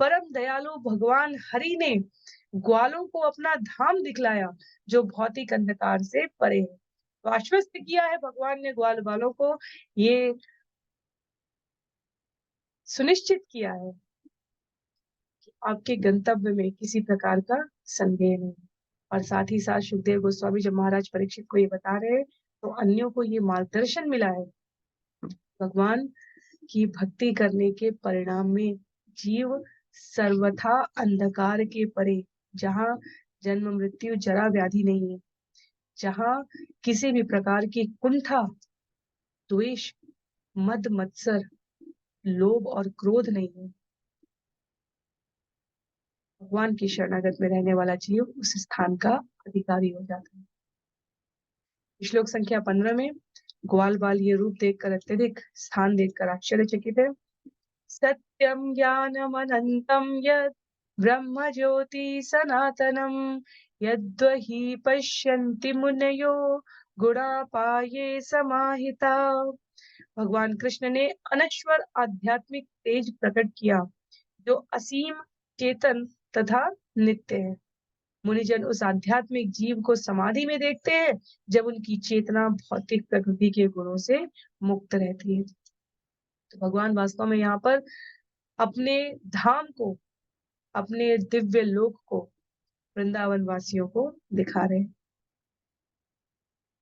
परम दयालु भगवान हरि ने ग्वालों को अपना धाम दिखलाया जो भौतिक अंधकार से परे है। तो आश्वस्त किया है भगवान ने ग्वाल वालों को, ये सुनिश्चित किया है कि आपके गंतव्य में किसी प्रकार का संदेह नहीं। और साथ ही साथ सुखदेव गोस्वामी जब महाराज परीक्षित को ये बता रहे हैं तो अन्यों को ये मार्गदर्शन मिला है, भगवान की भक्ति करने के परिणाम में जीव सर्वथा अंधकार के परे, जहाँ जन्म मृत्यु जरा व्याधि नहीं है, जहाँ किसी भी प्रकार की कुंठा, द्वेष, मद मत्सर, लोभ और क्रोध नहीं है, भगवान की शरणागत में रहने वाला जीव उस स्थान का अधिकारी हो जाता है। श्लोक संख्या 15 में ग्वाल बाल ये रूप देखकर, अत्यधिक स्थान देखकर आश्चर्यचकित है। सत्यम ज्ञानम अनंतम यद ब्रह्म ज्योति सनातनम यद्वहि पश्यन्ति मुनयो गुणापाये समाहिता। भगवान कृष्ण ने अनश्वर आध्यात्मिक तेज प्रकट किया जो असीम, चेतन तथा नित्य है। मुनिजन उस आध्यात्मिक जीव को समाधि में देखते हैं जब उनकी चेतना भौतिक प्रकृति के गुणों से मुक्त रहती है। तो भगवान वास्तव में यहाँ पर अपने धाम को, अपने दिव्य लोक को वृंदावन वासियों को दिखा रहे हैं।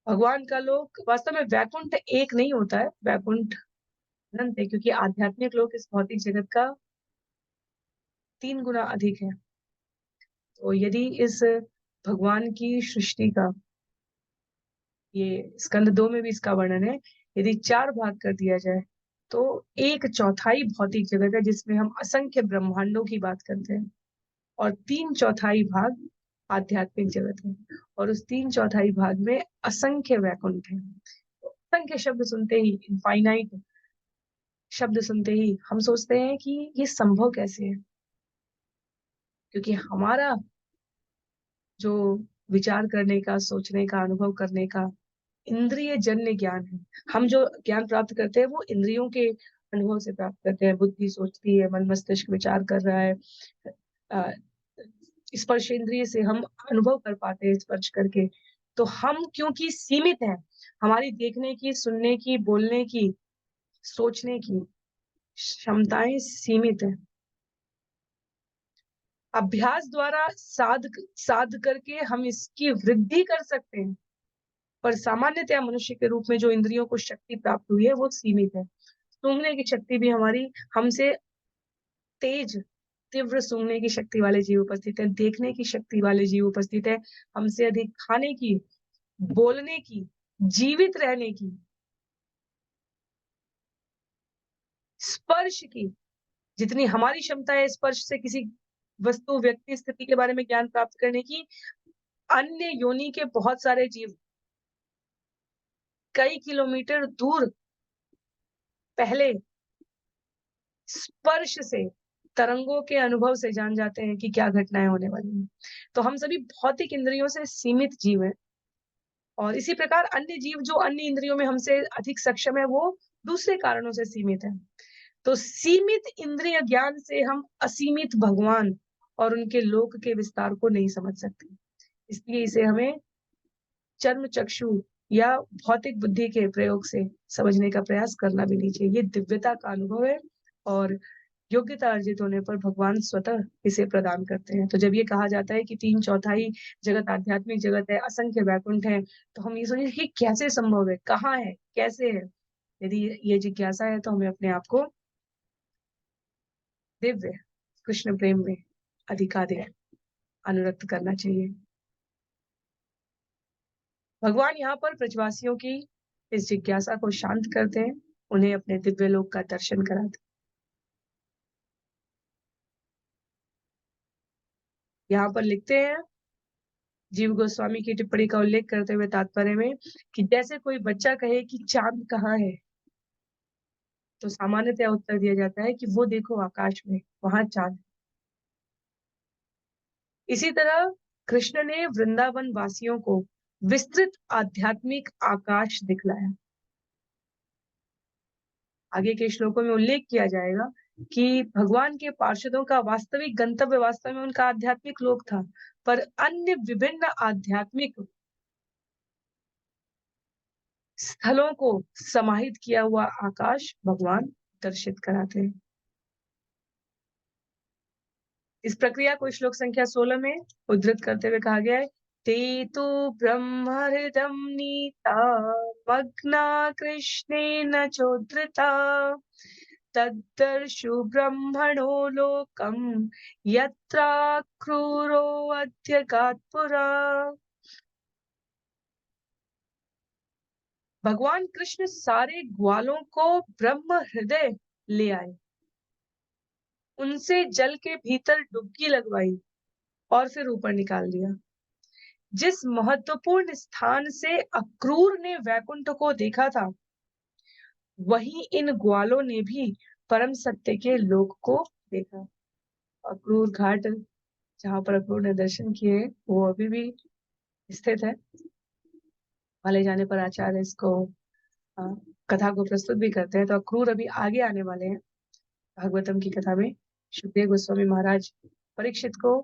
भगवान का लोक वास्तव में वैकुंठ एक नहीं होता है, वैकुंठ अनंत है, क्योंकि आध्यात्मिक लोक इस भौतिक जगत का 3 गुना अधिक है। तो यदि इस भगवान की सृष्टि का, ये स्कंद 2 में भी इसका वर्णन है, यदि 4 भाग कर दिया जाए तो 1/4 भौतिक जगत है जिसमें हम असंख्य ब्रह्मांडों की बात करते हैं, और 3/4 भाग आध्यात्मिक जगत है, और उस 3/4 भाग में असंख्य वैकुंठ है। तो असंख्य शब्द सुनते ही, इनफाइनाइट शब्द सुनते ही हम सोचते हैं कि ये संभव कैसे है, क्योंकि हमारा जो विचार करने का, सोचने का, अनुभव करने का इंद्रिय जन्य ज्ञान है। हम जो ज्ञान प्राप्त करते हैं वो इंद्रियों के अनुभव से प्राप्त करते हैं। बुद्धि सोचती है, मन मस्तिष्क विचार कर रहा है। अ, स्पर्श इंद्रिय से हम अनुभव कर पाते हैं स्पर्श करके। तो हम क्योंकि सीमित हैं, हमारी देखने की, सुनने की, बोलने की, सोचने की क्षमताएं सीमित हैं। अभ्यास द्वारा साध करके हम इसकी वृद्धि कर सकते हैं, पर सामान्यतया मनुष्य के रूप में जो इंद्रियों को शक्ति प्राप्त हुई है वो सीमित है। सूंघने की शक्ति भी हमारी हमसे तेज, तीव्र सूंघने की शक्ति वाले जीव उपस्थित है, देखने की शक्ति वाले जीव उपस्थित है, हमसे अधिक खाने की, बोलने की, जीवित रहने की, स्पर्श की, जितनी हमारी क्षमता है स्पर्श से किसी वस्तु, व्यक्ति, स्थिति के बारे में ज्ञान प्राप्त करने की, अन्य योनि के बहुत सारे जीव कई किलोमीटर दूर पहले स्पर्श से, तरंगों के अनुभव से जान जाते हैं कि क्या घटनाएं होने वाली हैं। तो हम सभी भौतिक इंद्रियों से सीमित जीव हैं, और इसी प्रकार अन्य जीव जो अन्य इंद्रियों में हमसे अधिक सक्षम है, वो दूसरे कारणों से सीमित है। तो सीमित इंद्रिय ज्ञान से हम असीमित भगवान और उनके लोक के विस्तार को नहीं समझ सकते। इसलिए इसे हमें चर्म चक्षु या भौतिक बुद्धि के प्रयोग से समझने का प्रयास करना भी नहीं चाहिए। ये दिव्यता का अनुभव है, और योग्यता अर्जित होने पर भगवान स्वतः इसे प्रदान करते हैं। तो जब ये कहा जाता है कि 3/4 जगत आध्यात्मिक जगत है, असंख्य वैकुंठ है, तो हम ये सोचें कि कैसे संभव है, कहाँ है, कैसे है। यदि ये जिज्ञासा है तो हमें अपने आप को दिव्य कृष्ण प्रेम में अधिकाधिक अनुरक्त करना चाहिए। भगवान यहाँ पर ब्रजवासियों की इस जिज्ञासा को शांत करते हैं, उन्हें अपने दिव्य लोक का दर्शन कराते हैं। यहाँ पर लिखते हैं, जीव गोस्वामी की टिप्पणी का उल्लेख करते हुए तात्पर्य में, कि जैसे कोई बच्चा कहे कि चांद कहाँ है, तो सामान्यतः उत्तर दिया जाता है कि वो देखो आकाश में, वहां चांद। इसी तरह कृष्ण ने वृंदावन वासियों को विस्तृत आध्यात्मिक आकाश दिखलाया। आगे के श्लोकों में उल्लेख किया जाएगा कि भगवान के पार्षदों का वास्तविक गंतव्य वास्तव में उनका आध्यात्मिक लोक था, पर अन्य विभिन्न आध्यात्मिक स्थलों को समाहित किया हुआ आकाश भगवान दर्शित कराते हैं। इस प्रक्रिया को श्लोक संख्या 16 में उद्धृत करते हुए कहा गया है, ते तु ब्रह्महृदं नीता मग्ना कृष्णेन चोद्धृता तद्दर्शु ब्रह्मणो लोकं यत्रा क्रूरो अध्यगात् पुरा। भगवान कृष्ण सारे ग्वालों को ब्रह्म हृदय ले आए, उनसे जल के भीतर डुबकी लगवाई और फिर ऊपर निकाल दिया। जिस महत्वपूर्ण स्थान से अक्रूर ने वैकुंठ को देखा था, वहीं इन ग्वालों ने भी परम सत्य के लोक को देखा। अक्रूर घाट, जहां पर अक्रूर ने दर्शन किए, वो अभी भी स्थित है। वाले जाने पर आचार्य इसको अ, कथा को प्रस्तुत भी करते हैं। तो अक्रूर अभी आगे आने वाले हैं भागवतम की कथा में। सुखदेव गोस्वामी महाराज परीक्षित को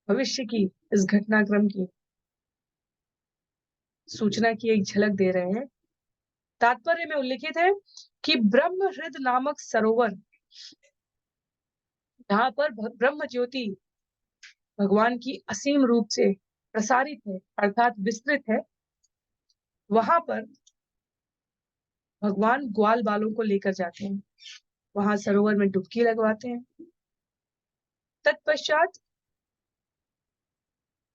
भविष्य की इस घटनाक्रम की सूचना की एक झलक दे रहे हैं। तात्पर्य में उल्लिखित है कि ब्रह्म हृद नामक सरोवर, जहां पर ब्रह्म ज्योति भगवान की असीम रूप से प्रसारित है अर्थात विस्तृत है, वहां पर भगवान ग्वाल बालों को लेकर जाते हैं, वहां सरोवर में डुबकी लगवाते हैं। तत्पश्चात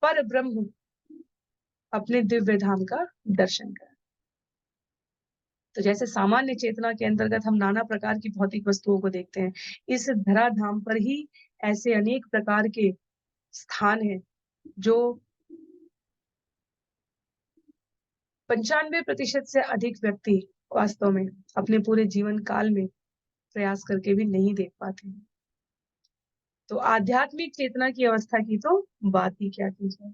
पर ब्रह्म अपने दिव्य धाम का दर्शन करें। तो जैसे सामान्य चेतना के अंतर्गत हम नाना प्रकार की भौतिक वस्तुओं को देखते हैं, इस धराधाम पर ही ऐसे अनेक प्रकार के स्थान हैं जो 95% से अधिक व्यक्ति वास्तव में अपने पूरे जीवन काल में प्रयास करके भी नहीं देख पाते। तो आध्यात्मिक चेतना की अवस्था की तो बात ही क्या की जाए।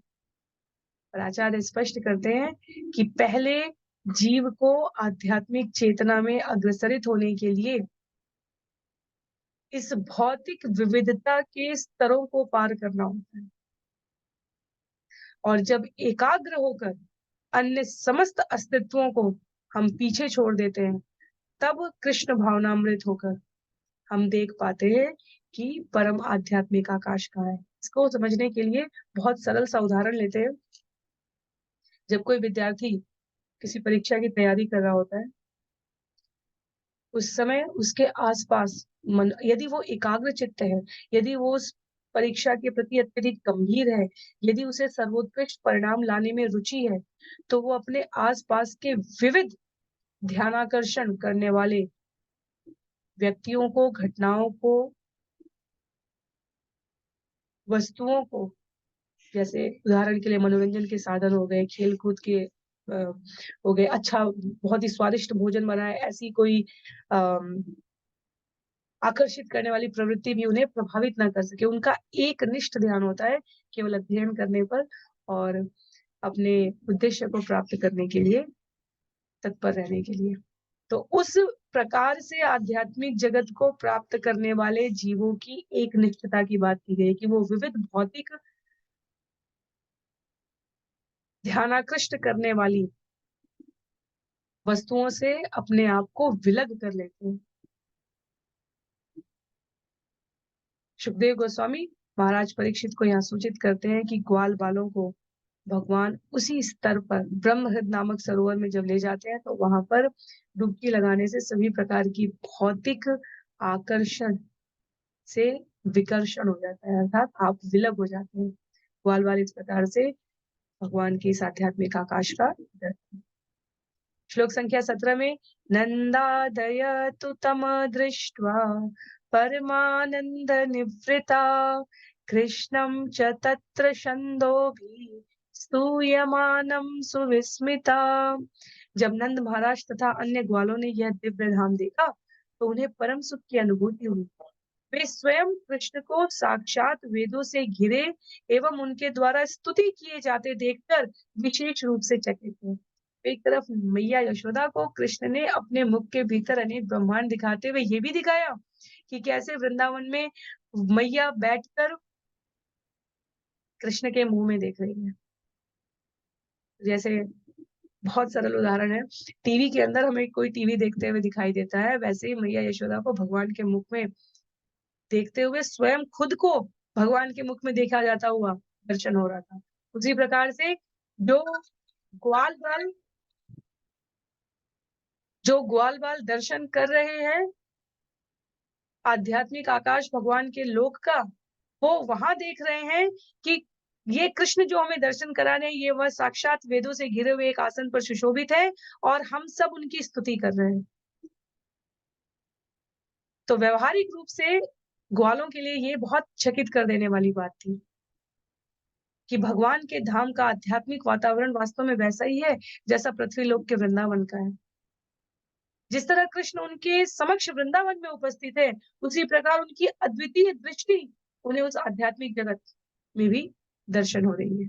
और आचार्य स्पष्ट करते हैं कि पहले जीव को आध्यात्मिक चेतना में अग्रसरित होने के लिए इस भौतिक विविधता के स्तरों को पार करना होता है, और जब एकाग्र होकर अन्य समस्त अस्तित्वों को हम पीछे छोड़ देते हैं, तब कृष्ण भावनामृत होकर हम देख पाते हैं कि परम आध्यात्मिक आकाश कहाँ है। इसको समझने के लिए बहुत सरल सा उदाहरण लेते हैं। जब कोई विद्यार्थी किसी परीक्षा की तैयारी कर रहा होता है, उस समय उसके आसपास मन, यदि वो एकाग्र चित्त है, यदि वो उस परीक्षा के प्रति अत्यधिक गंभीर है, यदि उसे सर्वोत्कृष्ट परिणाम लाने में रुचि है, तो वो अपने आसपास के विविध ध्यानाकर्षण करने वाले व्यक्तियों को, घटनाओं को, वस्तुओं को, जैसे उदाहरण के लिए मनोरंजन के साधन हो गए, खेल कूद के हो गए, अच्छा बहुत ही स्वादिष्ट भोजन बना है, ऐसी कोई आकर्षित करने वाली प्रवृत्ति भी उन्हें प्रभावित ना कर सके। उनका एक निष्ठ ध्यान होता है केवल अध्ययन करने पर और अपने उद्देश्य को प्राप्त करने के लिए तत्पर रहने के लिए। तो उस प्रकार से आध्यात्मिक जगत को प्राप्त करने वाले जीवों की एक निष्ठता की बात की गई कि वो विविध भौतिक ध्यानाकृष्ट करने वाली वस्तुओं से अपने आप को विलग कर लेते हैं। सुखदेव गोस्वामी महाराज परीक्षित को यहाँ सूचित करते हैं कि ग्वाल बालों को भगवान उसी स्तर पर ब्रह्महृद नामक सरोवर में जब ले जाते हैं, तो वहां पर डुबकी लगाने से सभी प्रकार की भौतिक आकर्षण से विकर्षण हो जाता है, अर्थात आप विलग हो जाते हैं। ग्वाल बाल इस प्रकार से भगवान के इस आध्यात्मिक आकाश का दर्शन। श्लोक संख्या 17 में नंदादय तु तम दृष्ट्वा परमानंद निवृता कृष्णं च तत्र छंदोभिः स्तूयमानं सुविस्मिता। जब नंद महाराज तथा अन्य ग्वालों ने यह दिव्य धाम देखा, तो उन्हें परम सुख की अनुभूति हुई। वे स्वयं कृष्ण को साक्षात वेदों से घिरे एवं उनके द्वारा स्तुति किए जाते देखकर विशेष रूप से चकित थे। एक तरफ मैया यशोदा को कृष्ण ने अपने मुख के भीतर अनेक ब्रह्मांड दिखाते हुए ये भी दिखाया कि कैसे वृंदावन में मैया बैठकर कृष्ण के मुंह में देख रही है। जैसे बहुत सरल उदाहरण है, टीवी के अंदर हमें कोई टीवी देखते हुए दिखाई देता है, वैसे ही मैया यशोदा को भगवान के मुख में देखते हुए स्वयं खुद को भगवान के मुख में देखा जाता हुआ दर्शन हो रहा था। उसी प्रकार से जो ग्वाल बाल दर्शन कर रहे हैं आध्यात्मिक आकाश भगवान के लोक का, वो वहां देख रहे हैं कि ये कृष्ण जो हमें दर्शन करा रहे हैं, ये वह साक्षात वेदों से घिरे हुए एक आसन पर सुशोभित है और हम सब उनकी स्तुति कर रहे हैं। तो व्यवहारिक रूप से ग्वालों के लिए ये बहुत चकित कर देने वाली बात थी कि भगवान के धाम का आध्यात्मिक वातावरण वास्तव में वैसा ही है जैसा पृथ्वी लोक के वृंदावन का है। जिस तरह कृष्ण उनके समक्ष वृंदावन में उपस्थित है, उसी प्रकार उनकी अद्वितीय दृष्टि उन्हें उस आध्यात्मिक जगत में भी दर्शन हो रही है।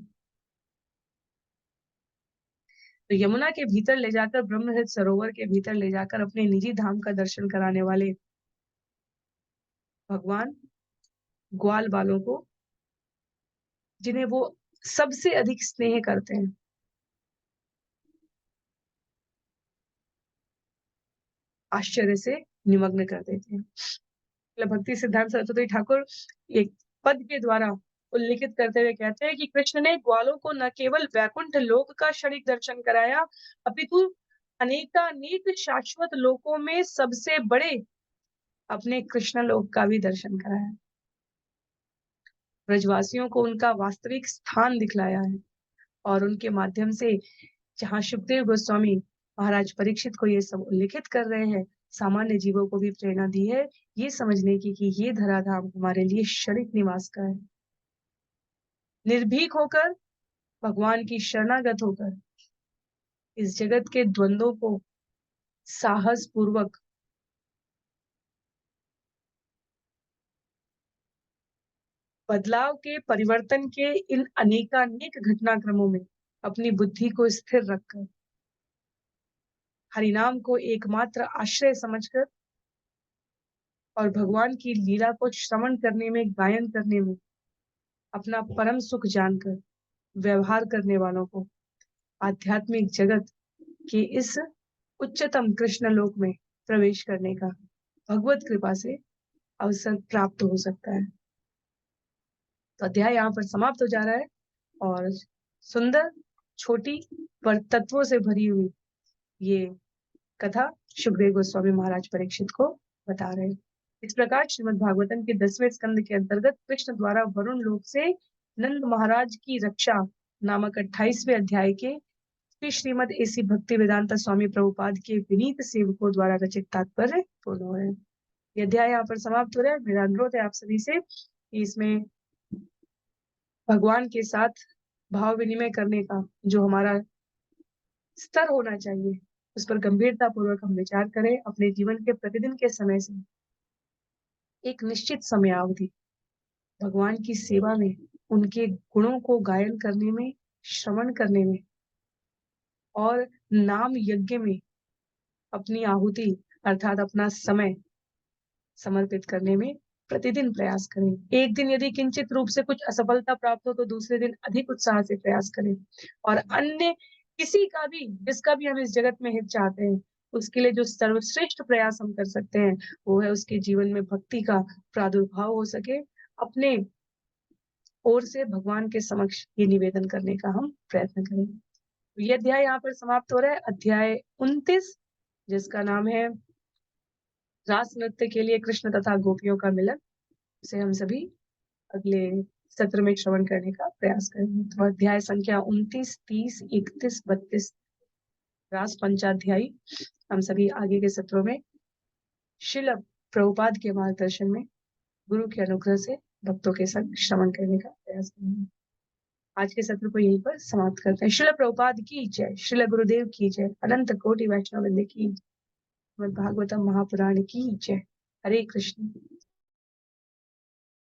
तो यमुना के भीतर ले जाकर, ब्रह्महृद सरोवर के भीतर ले जाकर अपने निजी धाम का दर्शन कराने वाले भगवान ग्वाल बालों को, जिन्हें वो सबसे अधिक स्नेह करते हैं, आश्चर्य से निमग्न कर देते हैं। मतलब भक्ति सिद्धांत सरस्वती ठाकुर एक पद के द्वारा उल्लेखित करते हुए कहते हैं कि कृष्ण ने ग्वालों को न केवल वैकुंठ लोक का क्षणिक दर्शन कराया, अपितु अनेकानेक शाश्वत लोकों में सबसे बड़े अपने कृष्ण लोक का भी दर्शन कराया। ब्रजवासियों को उनका वास्तविक स्थान दिखलाया है और उनके माध्यम से जहाँ सुखदेव गोस्वामी महाराज परीक्षित को ये सब उल्लेखित कर रहे हैं, सामान्य जीवों को भी प्रेरणा दी है ये समझने की कि ये धराधाम हमारे लिए क्षणिक निवास का है। निर्भीक होकर, भगवान की शरणागत होकर इस जगत के द्वंद्वों को साहस पूर्वक बदलाव के परिवर्तन के इन अनेकानेक घटनाक्रमों में अपनी बुद्धि को स्थिर रखकर हरिनाम को एकमात्र आश्रय समझकर और भगवान की लीला को श्रवण करने में, गायन करने में अपना परम सुख जानकर व्यवहार करने वालों को आध्यात्मिक जगत के इस उच्चतम कृष्ण लोक में प्रवेश करने का भगवत कृपा से अवसर प्राप्त हो सकता है। तो अध्याय यहाँ पर समाप्त हो जा रहा है और सुंदर, छोटी पर तत्वों से भरी हुई ये कथा सुखदेव गोस्वामी महाराज परीक्षित को बता रहे हैं। इस प्रकार श्रीमद् भागवतम के 10वें स्कंद के अंतर्गत कृष्ण द्वारा वरुण लोक से नंद महाराज की रक्षा नामक 28वें अध्याय के श्री श्रीमद एसी भक्ति वेदांता स्वामी प्रभुपाद के विनीत सेवकों द्वारा रचित तात्पर्य पूर्ण हो रहे हैं। ये अध्याय यहाँ पर समाप्त हो रहा है। मेरा अनुरोध है आप सभी से कि इसमें भगवान के साथ भाव विनिमय करने का जो हमारा स्तर होना चाहिए उस पर गंभीरता पूर्वक हम विचार करें। अपने जीवन के प्रतिदिन के समय से एक निश्चित समयावधि भगवान की सेवा में, उनके गुणों को गायन करने में, श्रवण करने में और नाम यज्ञ में अपनी आहुति अर्थात अपना समय समर्पित करने में प्रतिदिन प्रयास करें। एक दिन यदि किंचित रूप से कुछ असफलता प्राप्त हो तो दूसरे दिन अधिक उत्साह से प्रयास करें और अन्य किसी का भी, जिसका भी हम इस जगत में हित चाहते हैं, उसके लिए जो सर्वश्रेष्ठ प्रयास हम कर सकते हैं वो है उसके जीवन में भक्ति का प्रादुर्भाव हो सके। अपने ओर से भगवान के समक्ष ये निवेदन करने का हम प्रयत्न करें। ये अध्याय यहाँ पर समाप्त हो रहा है। अध्याय 29 जिसका नाम है रास नृत्य के लिए कृष्ण तथा गोपियों का मिलन, उसे हम सभी अगले सत्र में श्रवण करने का प्रयास करेंगे। तो अध्याय संख्या 29, 30, 31, 32 रास पंचाध्यायी हम सभी आगे के सत्रों में श्रील प्रभुपाद के मार्गदर्शन में गुरु के अनुग्रह से भक्तों के संग श्रवण करने का प्रयास करेंगे। आज के सत्र को यहीं पर समाप्त करते हैं। श्रील प्रभुपाद की जय, श्रील गुरुदेव की जय, अनंत कोटि वैष्णव वृंद की, भागवतम महापुराण की जय। हरे कृष्ण।